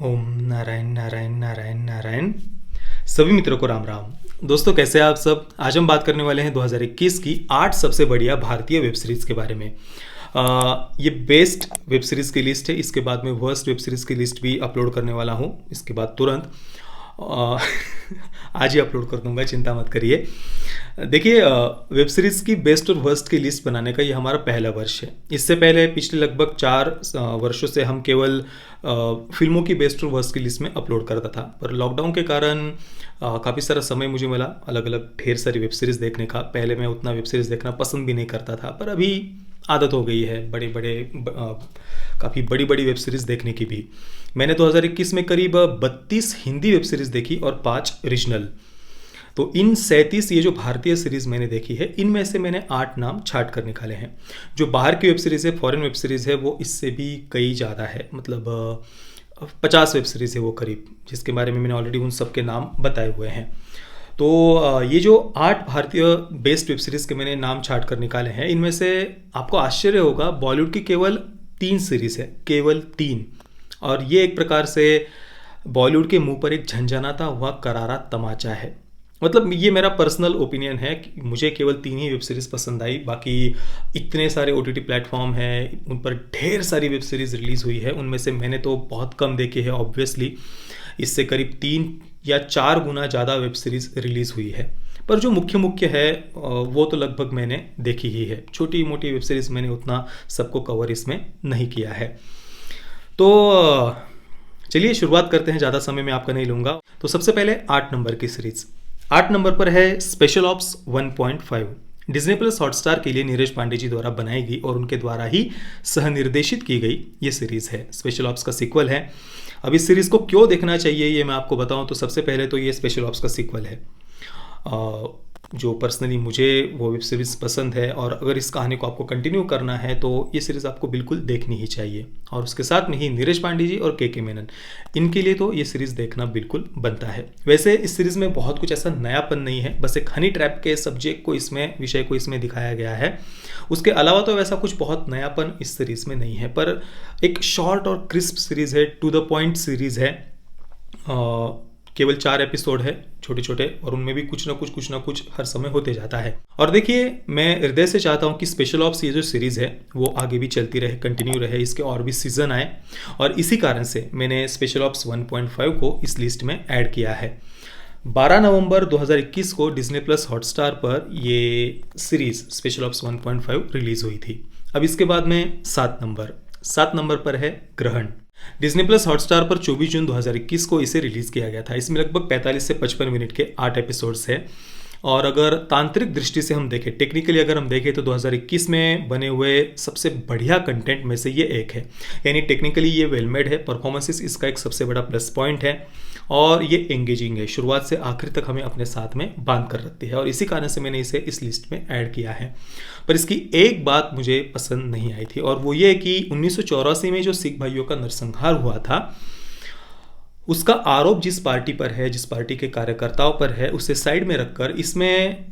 ओम नारायण नारायण नारायण नारायण। सभी मित्रों को राम राम। दोस्तों, कैसे हैं आप सब। आज हम बात करने वाले हैं 2021 की 8 सबसे बढ़िया भारतीय वेब सीरीज़ के बारे में। ये बेस्ट वेब सीरीज़ की लिस्ट है। इसके बाद में वर्स्ट वेब सीरीज़ की लिस्ट भी अपलोड करने वाला हूँ इसके बाद तुरंत। अ, आज ही अपलोड कर दूंगा, चिंता मत करिए। देखिए, वेब सीरीज़ की बेस्ट और वर्स्ट की लिस्ट बनाने का ये हमारा पहला वर्ष है। इससे पहले पिछले लगभग 4 वर्षों से हम केवल फिल्मों की बेस्ट और वर्स्ट की लिस्ट में अपलोड करता था, पर लॉकडाउन के कारण काफ़ी सारा समय मुझे मिला अलग अलग ढेर सारी वेब सीरीज़ देखने का। पहले मैं उतना वेब सीरीज़ देखना पसंद भी नहीं करता था, पर अभी आदत हो गई है काफ़ी बड़ी बड़ी वेब सीरीज़ देखने की भी। मैंने 2021 में करीब 32 हिंदी वेब सीरीज़ देखी और 5 रीजनल। तो इन 37 ये जो भारतीय सीरीज़ मैंने देखी है, इनमें से मैंने 8 नाम छाट कर निकाले हैं। जो बाहर की वेब सीरीज़ है, फॉरेन वेब सीरीज़ है, वो इससे भी कई ज़्यादा है। मतलब 50 वेब सीरीज़ है वो करीब, जिसके बारे में मैंने ऑलरेडी उन सब के नाम बताए हुए हैं। तो ये जो 8 भारतीय बेस्ट वेब सीरीज़ के मैंने नाम छाट कर निकाले हैं, इनमें से आपको आश्चर्य होगा, बॉलीवुड की केवल 3 सीरीज़ है, केवल 3। और ये एक प्रकार से बॉलीवुड के मुंह पर एक झंझनाता हुआ करारा तमाचा है। मतलब ये मेरा पर्सनल ओपिनियन है कि मुझे केवल 3 ही वेब सीरीज़ पसंद आई। बाकी इतने सारे OTT प्लेटफॉर्म हैं, उन पर ढेर सारी वेब सीरीज़ रिलीज़ हुई है। उनमें से मैंने तो बहुत कम देखी है ऑब्वियसली। इससे करीब 3 या 4 गुना ज़्यादा वेब सीरीज़ रिलीज़ हुई है। पर जो मुख्य मुख्य है वो तो लगभग मैंने देखी ही है। छोटी मोटी वेब सीरीज़ मैंने उतना सबको कवर इसमें नहीं किया है। तो चलिए शुरुआत करते हैं, ज़्यादा समय मैं आपका नहीं लूँगा। तो सबसे पहले 8 नंबर की सीरीज़। 8 नंबर पर है special ops 1.5। Disney plus Hotstar के लिए नीरज पांडे जी द्वारा बनाई गई और उनके द्वारा ही सह निर्देशित की गई ये सीरीज़ है। स्पेशल ऑप्स का सीक्वल है। अब इस सीरीज़ को क्यों देखना चाहिए ये मैं आपको बताऊं तो सबसे पहले तो ये स्पेशल ऑप्स का सीक्वल है। जो पर्सनली मुझे वो वेब सीरीज़ पसंद है, और अगर इस कहानी को आपको कंटिन्यू करना है तो ये सीरीज़ आपको बिल्कुल देखनी ही चाहिए। और उसके साथ में ही नीरज पांडे जी और के मेनन, इनके लिए तो ये सीरीज़ देखना बिल्कुल बनता है। वैसे इस सीरीज़ में बहुत कुछ ऐसा नयापन नहीं है, बस एक हनी ट्रैप के सब्जेक्ट को इसमें, विषय को इसमें दिखाया गया है। उसके अलावा तो वैसा कुछ बहुत नयापन इस सीरीज़ में नहीं है, पर एक शॉर्ट और क्रिस्प सीरीज़ है, टू द पॉइंट सीरीज़ है। केवल 4 एपिसोड है छोटे छोटे, और उनमें भी कुछ ना कुछ हर समय होते जाता है। और देखिए, मैं हृदय से चाहता हूँ कि स्पेशल ऑप्स ये जो सीरीज़ है वो आगे भी चलती रहे, कंटिन्यू रहे, इसके और भी सीजन आए। और इसी कारण से मैंने स्पेशल ऑप्स 1.5 को इस लिस्ट में ऐड किया है। 12 नवंबर 2021 को डिज्नी प्लस हॉटस्टार पर ये सीरीज़ स्पेशल ऑप्स 1.5 रिलीज़ हुई थी। अब इसके बाद में 7 नंबर पर है ग्रहण। डिज्नी प्लस हॉटस्टार पर 24 जून 2021 को इसे रिलीज़ किया गया था। इसमें लगभग 45 से 55 मिनट के 8 एपिसोड्स हैं। और अगर तांत्रिक दृष्टि से हम देखें, टेक्निकली अगर हम देखें तो 2021 में बने हुए सबसे बढ़िया कंटेंट में से ये एक है। यानी टेक्निकली ये वेल मेड है, परफॉर्मेंसेस इसका एक सबसे बड़ा प्लस पॉइंट है, और ये एंगेजिंग है। शुरुआत से आखिर तक हमें अपने साथ में बांध कर रखती है, और इसी कारण से मैंने इसे इस लिस्ट में ऐड किया है। पर इसकी एक बात मुझे पसंद नहीं आई थी, और वो ये कि 1984 में जो सिख भाइयों का नरसंहार हुआ था, उसका आरोप जिस पार्टी पर है, जिस पार्टी के कार्यकर्ताओं पर है, उसे साइड में रखकर इसमें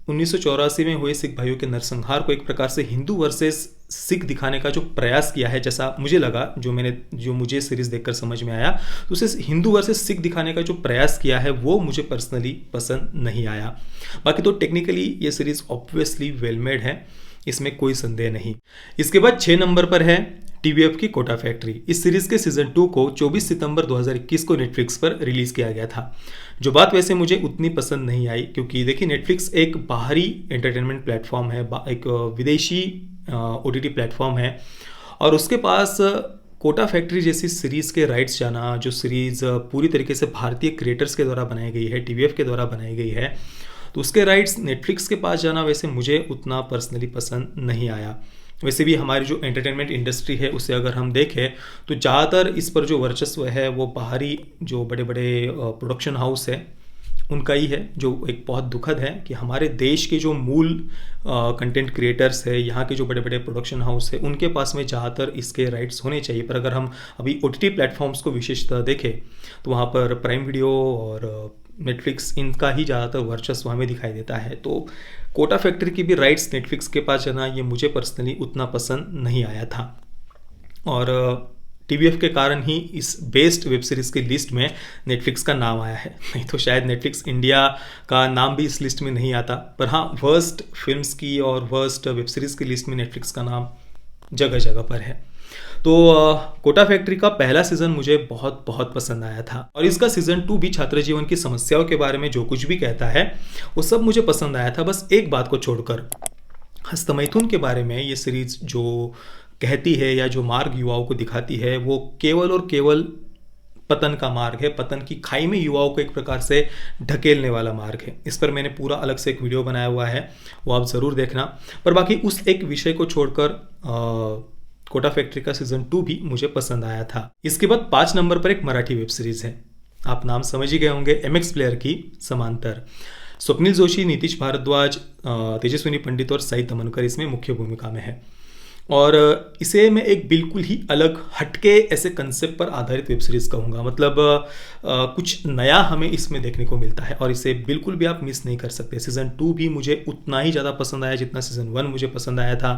1984 में हुए सिख भाइयों के नरसंहार को एक प्रकार से हिंदू वर्सेस सिख दिखाने का जो प्रयास किया है, जैसा मुझे लगा, जो मुझे सीरीज़ देखकर समझ में आया, तो उसे हिंदू वर्सेस सिख दिखाने का जो प्रयास किया है वो मुझे पर्सनली पसंद नहीं आया। बाकी तो टेक्निकली ये सीरीज़ ऑब्वियसली वेल मेड है, इसमें कोई संदेह नहीं। इसके बाद 6 नंबर पर है TVF की कोटा फैक्ट्री। इस सीरीज़ के सीजन 2 को 24 सितंबर 2021 को नेटफ्लिक्स पर रिलीज़ किया गया था। जो बात वैसे मुझे उतनी पसंद नहीं आई, क्योंकि देखिए, नेटफ्लिक्स एक बाहरी एंटरटेनमेंट प्लेटफॉर्म है, एक विदेशी OTT प्लेटफॉर्म है, और उसके पास कोटा फैक्ट्री जैसी सीरीज़ के राइट्स जाना, जो सीरीज़ पूरी तरीके से भारतीय क्रिएटर्स के द्वारा बनाई गई है, TVF के द्वारा बनाई गई है, तो उसके राइट्स नेटफ्लिक्स के पास जाना वैसे मुझे उतना पर्सनली पसंद नहीं आया। वैसे भी हमारी जो एंटरटेनमेंट इंडस्ट्री है उसे अगर हम देखें तो ज़्यादातर इस पर जो वर्चस्व है वो बाहरी जो बड़े बड़े प्रोडक्शन हाउस है उनका ही है, जो एक बहुत दुखद है कि हमारे देश के जो मूल कंटेंट क्रिएटर्स है, यहाँ के जो बड़े बड़े प्रोडक्शन हाउस है, उनके पास में ज़्यादातर इसके राइट्स होने चाहिए। पर अगर हम अभी OTT प्लेटफॉर्म्स को विशेषतः देखें तो वहाँ पर प्राइम वीडियो और नेटफ्लिक्स, इनका ही ज़्यादातर वर्चस्व हमें दिखाई देता है। तो कोटा फैक्ट्री की भी राइट्स नेटफ्लिक्स के पास जाना, ये मुझे पर्सनली उतना पसंद नहीं आया था। और टीवीएफ के कारण ही इस बेस्ट वेब सीरीज़ की लिस्ट में नेटफ्लिक्स का नाम आया है, नहीं तो शायद नेटफ्लिक्स इंडिया का नाम भी इस लिस्ट में नहीं आता। पर हाँ, वर्स्ट फिल्म्स की और वर्स्ट वेब सीरीज़ की लिस्ट में नेटफ्लिक्स का नाम जगह जगह पर है। तो कोटा फैक्ट्री का पहला सीज़न मुझे बहुत बहुत पसंद आया था, और इसका सीज़न 2 भी छात्र जीवन की समस्याओं के बारे में जो कुछ भी कहता है वो सब मुझे पसंद आया था, बस एक बात को छोड़कर। हस्तमैथुन के बारे में ये सीरीज़ जो कहती है या जो मार्ग युवाओं को दिखाती है वो केवल और केवल पतन का मार्ग है, पतन की खाई में युवाओं को एक प्रकार से ढकेलने वाला मार्ग है। इस पर मैंने पूरा अलग से एक वीडियो बनाया हुआ है, वो आप ज़रूर देखना। पर बाकी उस एक विषय को छोड़कर कोटा फैक्ट्री का सीज़न 2 भी मुझे पसंद आया था। इसके बाद 5 नंबर पर एक मराठी वेब सीरीज़ है, आप नाम समझ ही गए होंगे, MX प्लेयर की समांतर। स्वप्निल जोशी, नीतीश भारद्वाज, तेजस्विनी पंडित और साई तमनकर इसमें मुख्य भूमिका में है, और इसे मैं एक बिल्कुल ही अलग हटके ऐसे कंसेप्ट पर आधारित वेब सीरीज़ कहूँगा। मतलब कुछ नया हमें इसमें देखने को मिलता है और इसे बिल्कुल भी आप मिस नहीं कर सकते। सीज़न 2 भी मुझे उतना ही ज़्यादा पसंद आया जितना सीज़न 1 मुझे पसंद आया था।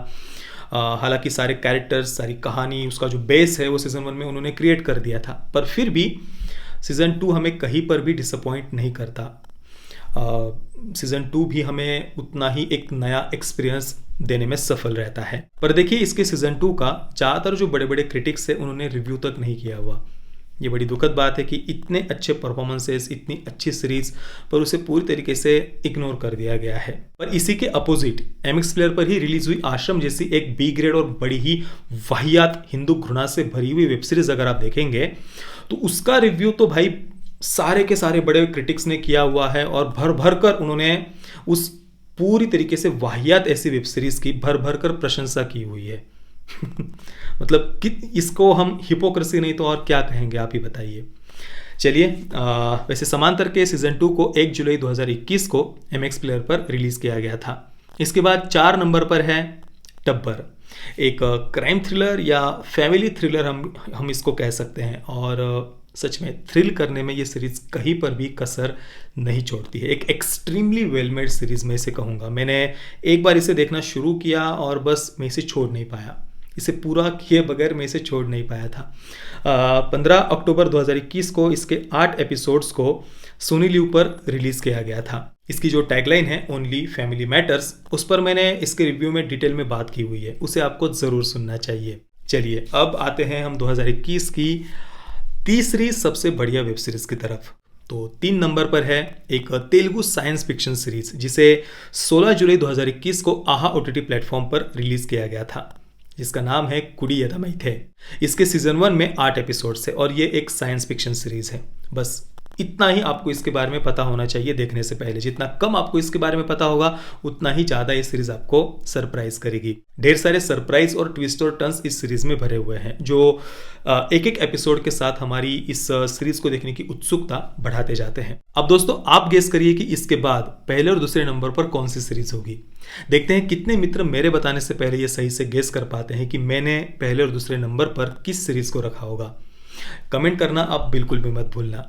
हालांकि सारे कैरेक्टर्स, सारी कहानी, उसका जो बेस है वो सीज़न 1 में उन्होंने क्रिएट कर दिया था, पर फिर भी सीज़न 2 हमें कहीं पर भी डिसअपॉइंट नहीं करता। सीज़न 2 भी हमें उतना ही एक नया एक्सपीरियंस देने में सफल रहता है। पर देखिए, इसके सीज़न 2 का ज़्यादातर जो बड़े बड़े क्रिटिक्स है उन्होंने रिव्यू तक नहीं किया हुआ। ये बड़ी दुखद बात है कि इतने अच्छे परफॉर्मेंसेस, इतनी अच्छी सीरीज पर उसे पूरी तरीके से इग्नोर कर दिया गया है। पर इसी के अपोजिट MX प्लेयर पर ही रिलीज हुई आश्रम जैसी एक बी ग्रेड और बड़ी ही वाहियात हिंदू घृणा से भरी हुई वेब सीरीज अगर आप देखेंगे तो उसका रिव्यू तो भाई सारे के सारे बड़े क्रिटिक्स ने किया हुआ है, और भर भर कर उन्होंने उस पूरी तरीके से वाहियात ऐसी वेब सीरीज की भर भर कर प्रशंसा की हुई है। मतलब कि इसको हम हिपोक्रेसी नहीं तो और क्या कहेंगे, आप ही बताइए। चलिए, वैसे समांतर के सीजन 2 को 1 जुलाई 2021 को MX प्लेयर पर रिलीज किया गया था। इसके बाद 4 नंबर पर है टब्बर, एक क्राइम थ्रिलर या फैमिली थ्रिलर हम इसको कह सकते हैं, और सच में थ्रिल करने में ये सीरीज कहीं पर भी कसर नहीं छोड़ती है। एक एक्सट्रीमली वेल मेड सीरीज मैं इसे कहूँगा। मैंने एक बार इसे देखना शुरू किया और बस मैं इसे छोड़ नहीं पाया, इसे पूरा किए बगैर मैं इसे छोड़ नहीं पाया था। 15 अक्टूबर 2021 को इसके 8 एपिसोड्स को सोनी लिव पर रिलीज किया गया था। इसकी जो टैगलाइन है ओनली फैमिली मैटर्स, उस पर मैंने इसके रिव्यू में डिटेल में बात की हुई है, उसे आपको ज़रूर सुनना चाहिए। चलिए, अब आते हैं हम 2021 की तीसरी सबसे बढ़िया वेब सीरीज की तरफ। तो 3 नंबर पर है एक तेलुगु साइंस फिक्शन सीरीज, जिसे 16 जुलाई 2021 को आहा OTT प्लेटफॉर्म पर रिलीज किया गया था, जिसका नाम है कुडी यदामैथे। इसके सीजन 1 में 8 एपिसोड्स है और ये एक साइंस फिक्शन सीरीज है। बस इतना ही आपको इसके बारे में पता होना चाहिए देखने से पहले। जितना कम आपको इसके बारे में पता होगा उतना ही ज़्यादा ये सीरीज आपको सरप्राइज करेगी। ढेर सारे सरप्राइज और ट्विस्ट और टर्न्स इस सीरीज में भरे हुए हैं, जो एक एक एपिसोड के साथ हमारी इस सीरीज को देखने की उत्सुकता बढ़ाते जाते हैं। अब दोस्तों, आप गेस करिए कि इसके बाद पहले और दूसरे नंबर पर कौन सी सीरीज होगी। देखते हैं कितने मित्र मेरे बताने से पहले ये सही से गेस कर पाते हैं कि मैंने पहले और दूसरे नंबर पर किस सीरीज को रखा होगा। कमेंट करना आप बिल्कुल भी मत भूलना।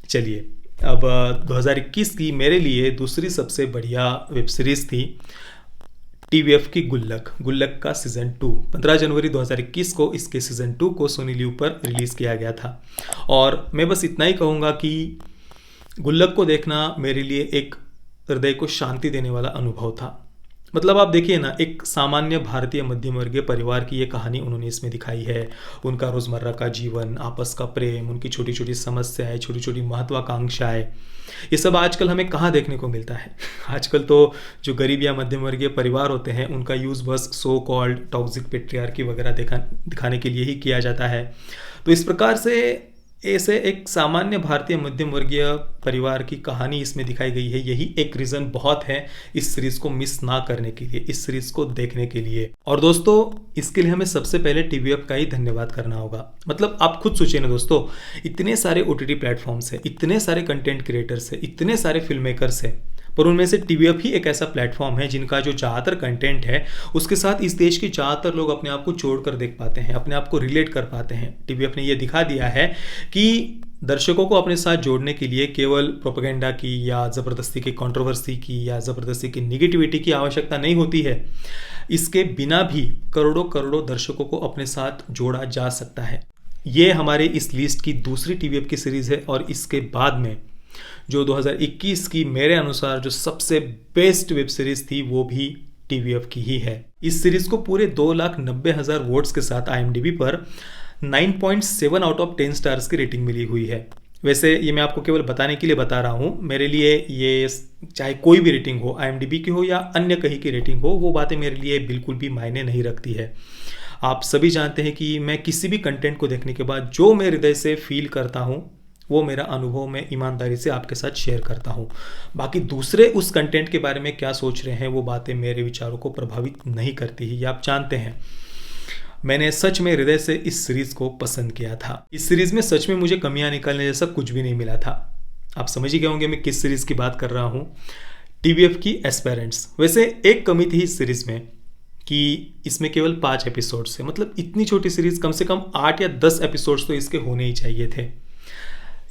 चलिए, अब 2021 की मेरे लिए दूसरी सबसे बढ़िया वेब सीरीज थी TVF की गुल्लक का सीजन 2। 15 जनवरी 2021 को इसके सीजन 2 को सोनी लिव पर रिलीज किया गया था, और मैं बस इतना ही कहूँगा कि गुल्लक को देखना मेरे लिए एक हृदय को शांति देने वाला अनुभव था। मतलब आप देखिए ना, एक सामान्य भारतीय मध्यम वर्गीय परिवार की ये कहानी उन्होंने इसमें दिखाई है। उनका रोज़मर्रा का जीवन, आपस का प्रेम, उनकी छोटी छोटी समस्याएं, छोटी छोटी महत्वाकांक्षाएं, ये सब आजकल हमें कहाँ देखने को मिलता है। आजकल तो जो गरीब या मध्यम वर्गीय परिवार होते हैं उनका यूज़ बस सो कॉल्ड टॉक्सिक पेट्रियार्की वगैरह दिखाने के लिए ही किया जाता है। तो इस प्रकार से ऐसे एक सामान्य भारतीय मध्यम वर्गीय परिवार की कहानी इसमें दिखाई गई है। यही एक रीज़न बहुत है इस सीरीज़ को मिस ना करने के लिए, इस सीरीज़ को देखने के लिए। और दोस्तों, इसके लिए हमें सबसे पहले TVF का ही धन्यवाद करना होगा। मतलब आप खुद सोचिए ना दोस्तों, इतने सारे OTT प्लेटफॉर्म्स है, इतने सारे कंटेंट क्रिएटर्स है, इतने सारे फिल्म मेकर्स है, पर उनमें से TVF ही एक ऐसा प्लेटफॉर्म है जिनका जो ज़्यादातर कंटेंट है उसके साथ इस देश के ज़्यादातर लोग अपने आप को जोड़कर देख पाते हैं, अपने आप को रिलेट कर पाते हैं। TVF ने यह दिखा दिया है कि दर्शकों को अपने साथ जोड़ने के लिए केवल प्रोपेगेंडा की या ज़बरदस्ती की कंट्रोवर्सी की या ज़बरदस्ती की निगेटिविटी की आवश्यकता नहीं होती है। इसके बिना भी करोड़ों करोड़ों दर्शकों को अपने साथ जोड़ा जा सकता है। ये हमारे इस लिस्ट की दूसरी टीवीएफ की सीरीज़ है और इसके बाद में जो 2021 की मेरे अनुसार जो सबसे बेस्ट वेब सीरीज़ थी वो भी टीवीएफ की ही है। इस सीरीज़ को पूरे 2,90,000 वोट्स के साथ IMDb पर 9.7 आउट ऑफ 10 स्टार्स की रेटिंग मिली हुई है। वैसे ये मैं आपको केवल बताने के लिए बता रहा हूँ, मेरे लिए ये चाहे कोई भी रेटिंग हो, IMDb की हो या अन्य कहीं की रेटिंग हो, वो बातें मेरे लिए बिल्कुल भी मायने नहीं रखती है। आप सभी जानते हैं कि मैं किसी भी कंटेंट को देखने के बाद जो मैं हृदय से फील करता हूँ वो मेरा अनुभव मैं ईमानदारी से आपके साथ शेयर करता हूँ। बाकी दूसरे उस कंटेंट के बारे में क्या सोच रहे हैं वो बातें मेरे विचारों को प्रभावित नहीं करती है, ये आप जानते हैं। मैंने सच में हृदय से इस सीरीज़ को पसंद किया था। इस सीरीज़ में सच में मुझे कमियां निकालने जैसा कुछ भी नहीं मिला था। आप समझ ही गए होंगे मैं किस सीरीज़ की बात कर रहा हूँ, टीवीएफ की एस्पेरेंट्स। वैसे एक कमी थी इस सीरीज़ में कि इसमें केवल 5 एपिसोड्स थे। मतलब इतनी छोटी सीरीज़, कम से कम 8 या 10 एपिसोड्स तो इसके होने ही चाहिए थे।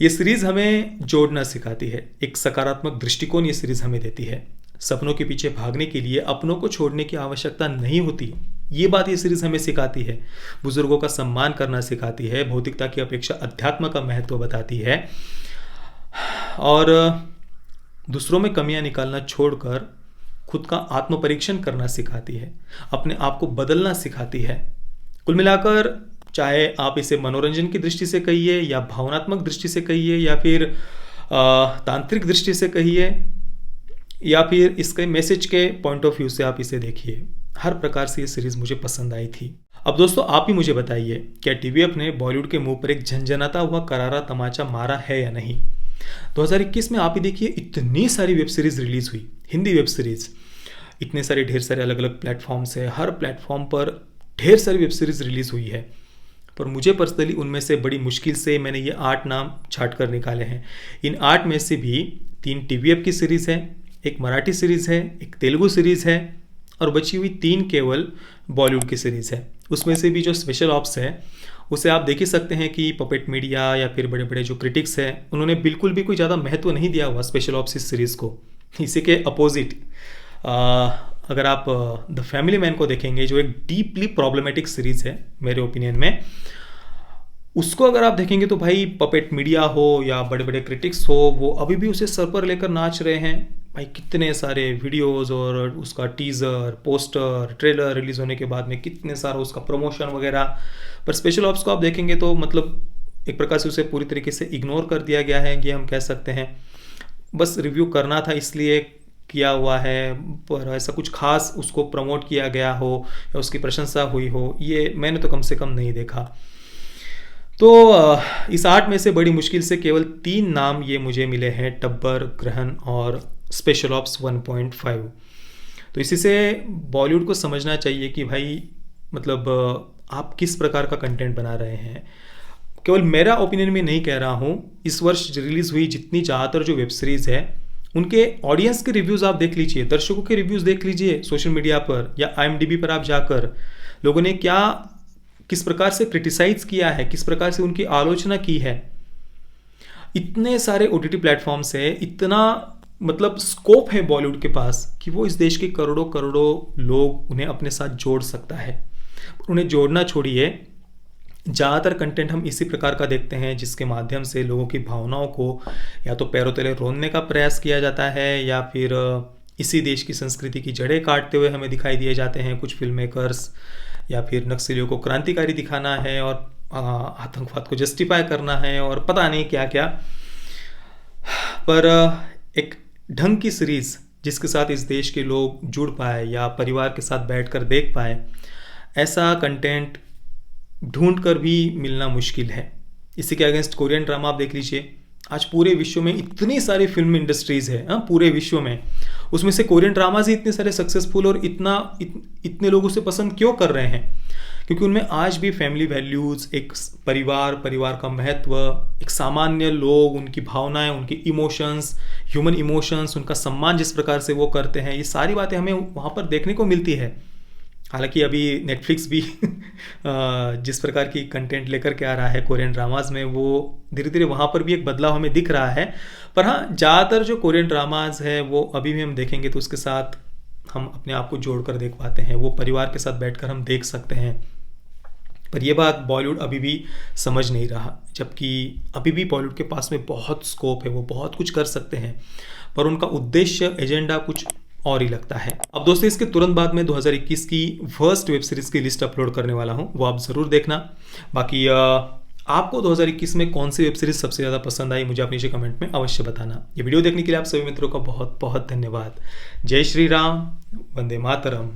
ये सीरीज़ हमें जोड़ना सिखाती है, एक सकारात्मक दृष्टिकोण ये सीरीज़ हमें देती है। सपनों के पीछे भागने के लिए अपनों को छोड़ने की आवश्यकता नहीं होती, ये बात ये सीरीज़ हमें सिखाती है। बुजुर्गों का सम्मान करना सिखाती है, भौतिकता की अपेक्षा अध्यात्म का महत्व बताती है और दूसरों में कमियां निकालना छोड़कर खुद का आत्म परीक्षण करना सिखाती है, अपने आप को बदलना सिखाती है। कुल मिलाकर चाहे आप इसे मनोरंजन की दृष्टि से कहिए या भावनात्मक दृष्टि से कहिए या फिर तांत्रिक दृष्टि से कहिए या फिर इसके मैसेज के पॉइंट ऑफ व्यू से आप इसे देखिए, हर प्रकार से ये सीरीज़ मुझे पसंद आई थी। अब दोस्तों आप ही मुझे बताइए, क्या टीवीएफ ने बॉलीवुड के मुंह पर एक झंझनाता हुआ करारा तमाचा मारा है या नहीं। 2021 में आप ही देखिए इतनी सारी वेब सीरीज़ रिलीज़ हुई, हिंदी वेब सीरीज़, इतने सारे ढेर सारे अलग अलग प्लेटफॉर्म्स है, हर प्लेटफॉर्म पर ढेर सारी वेब सीरीज़ रिलीज़ हुई है। पर मुझे पर्सनली उनमें से बड़ी मुश्किल से मैंने ये 8 नाम छाट कर निकाले हैं। इन 8 में से भी 3 टीवीएफ की सीरीज़ है, एक मराठी सीरीज़ है, एक तेलुगु सीरीज़ है और बची हुई 3 केवल बॉलीवुड की सीरीज़ है। उसमें से भी जो स्पेशल ऑप्स है उसे आप देख ही सकते हैं कि पपेट मीडिया या फिर बड़े बड़े जो क्रिटिक्स हैं उन्होंने बिल्कुल भी कोई ज़्यादा महत्व नहीं दिया हुआ स्पेशल ऑप्स इस सीरीज़ को। इसी के अपोजिट अगर आप द फैमिली मैन को देखेंगे जो एक डीपली प्रॉब्लमेटिक सीरीज़ है मेरे ओपिनियन में, उसको अगर आप देखेंगे तो भाई पपेट मीडिया हो या बड़े बड़े क्रिटिक्स हो वो अभी भी उसे सर पर लेकर नाच रहे हैं। भाई कितने सारे वीडियोस और उसका टीज़र, पोस्टर, ट्रेलर रिलीज़ होने के बाद में कितने सारा उसका प्रमोशन वगैरह। पर स्पेशल ऑप्स को आप देखेंगे तो मतलब एक प्रकार से उसे पूरी तरीके से इग्नोर कर दिया गया है, ये हम कह सकते हैं। बस रिव्यू करना था इसलिए किया हुआ है, पर ऐसा कुछ खास उसको प्रमोट किया गया हो या उसकी प्रशंसा हुई हो, ये मैंने तो कम से कम नहीं देखा। तो इस 8 में से बड़ी मुश्किल से केवल 3 नाम ये मुझे मिले हैं, टब्बर, ग्रहण और स्पेशल ऑप्स 1.5। तो इसी से बॉलीवुड को समझना चाहिए कि भाई मतलब आप किस प्रकार का कंटेंट बना रहे हैं। केवल मेरा ओपिनियन में नहीं कह रहा हूँ, इस वर्ष रिलीज़ हुई जितनी ज़्यादातर जो वेब सीरीज़ है उनके ऑडियंस के रिव्यूज़ आप देख लीजिए, दर्शकों के रिव्यूज़ देख लीजिए सोशल मीडिया पर या IMDb पर आप जाकर, लोगों ने किस प्रकार से क्रिटिसाइज किया है, किस प्रकार से उनकी आलोचना की है। इतने सारे OTT प्लेटफॉर्म्स है, इतना मतलब स्कोप है बॉलीवुड के पास कि वो इस देश के करोड़ों करोड़ों लोग उन्हें अपने साथ जोड़ सकता है। उन्हें जोड़ना छोड़िए, ज़्यादातर कंटेंट हम इसी प्रकार का देखते हैं जिसके माध्यम से लोगों की भावनाओं को या तो पैरों तले रोनने का प्रयास किया जाता है या फिर इसी देश की संस्कृति की जड़ें काटते हुए हमें दिखाई दिए जाते हैं कुछ फिल्म मेकर्स, या फिर नक्सलियों को क्रांतिकारी दिखाना है और आतंकवाद को जस्टिफाई करना है और पता नहीं क्या क्या। पर एक ढंग की सीरीज़ जिसके साथ इस देश के लोग जुड़ पाए या परिवार के साथ बैठकर देख पाए, ऐसा कंटेंट ढूंढ कर भी मिलना मुश्किल है। इसी के अगेंस्ट कोरियन ड्रामा आप देख लीजिए, आज पूरे विश्व में इतनी सारी फिल्म इंडस्ट्रीज़ है, पूरे विश्व में, उसमें से कोरियन ड्रामाज ही इतने सारे सक्सेसफुल और इतने लोग उसे पसंद क्यों कर रहे हैं? क्योंकि उनमें आज भी फैमिली वैल्यूज़, एक परिवार का महत्व, एक सामान्य लोग, उनकी भावनाएं, उनकी इमोशंस, ह्यूमन इमोशंस, उनका सम्मान जिस प्रकार से वो करते हैं, ये सारी बातें हमें वहाँ पर देखने को मिलती है। हालांकि अभी नेटफ्लिक्स भी जिस प्रकार की कंटेंट लेकर के आ रहा है कोरियन ड्रामाज में, वो धीरे धीरे वहाँ पर भी एक बदलाव हमें दिख रहा है। पर हाँ, ज़्यादातर जो कोरियन ड्रामाज है वो अभी भी हम देखेंगे तो उसके साथ हम अपने आप को जोड़ कर देख पाते हैं, वो परिवार के साथ बैठकर हम देख सकते हैं। पर यह बात बॉलीवुड अभी भी समझ नहीं रहा, जबकि अभी भी बॉलीवुड के पास में बहुत स्कोप है, वो बहुत कुछ कर सकते हैं, पर उनका उद्देश्य एजेंडा कुछ और ही लगता है। अब दोस्तों इसके तुरंत बाद में 2021 की वर्स्ट वेब सीरीज की लिस्ट अपलोड करने वाला हूं, वो आप ज़रूर देखना। बाकी आपको 2021 में कौन सी वेब सीरीज सबसे ज़्यादा पसंद आई, मुझे आप नीचे कमेंट में अवश्य बताना। ये वीडियो देखने के लिए आप सभी मित्रों का बहुत बहुत धन्यवाद। जय श्री राम, वंदे मातरम।